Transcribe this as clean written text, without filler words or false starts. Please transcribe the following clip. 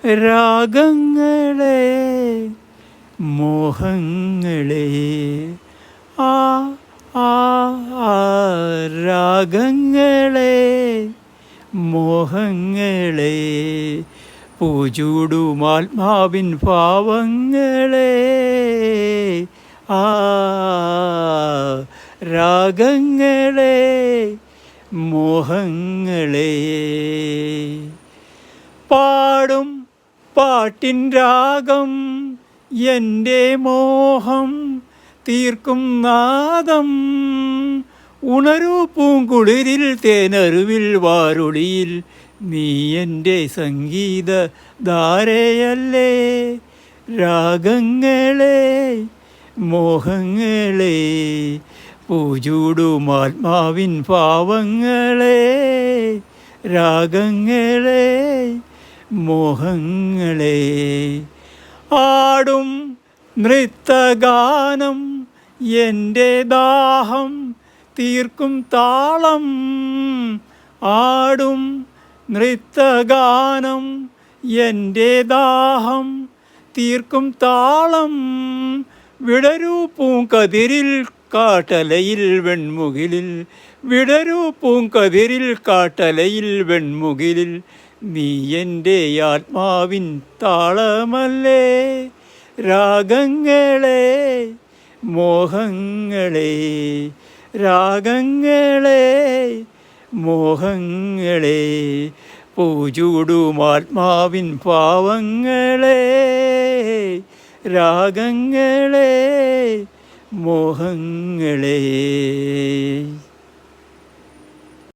രാഗങ്ങളെ മോഹങ്ങളെ ആ ആ ആ രാഗങ്ങളെ മോഹങ്ങളെ പൂചൂടുമാത്മാവിൻ ഭാവങ്ങളെ ആ രാഗങ്ങളെ മോഹങ്ങളെ പാടും പാട്ടിൻ രാഗം എൻ്റെ മോഹം തീർക്കും നാദം ഉണരൂ പൂങ്കുളിരിൽ തേനറുവിൽ വാരുളിയിൽ നീ എൻ്റെ സംഗീത ധാരയല്ലേ രാഗങ്ങളെ മോഹങ്ങളെ പൂചൂടുമാത്മാവിൻ ഭാവങ്ങളെ രാഗങ്ങളെ മോഹങ്ങളെ ആടും നൃത്തഗാനം എൻ്റെ ദാഹം തീർക്കും താളം ആടും നൃത്തഗാനം എൻ്റെ ദാഹം തീർക്കും താളം വിടരൂ പൂങ്കതിരിൽ കാട്ടലയിൽ വെൺമുകിലിൽ വിടരൂ പൂങ്കതിരിൽ കാട്ടലയിൽ വെൺമുകിലിൽ നീ എൻ്റെ ആത്മാവിൻ താളമല്ലേ രാഗങ്ങളെ മോഹങ്ങളെ രാഗങ്ങളെ മോഹങ്ങളെ പൂചൂടുമാത്മാവിൻ ഭാവങ്ങളെ രാഗങ്ങളെ മോഹങ്ങളെ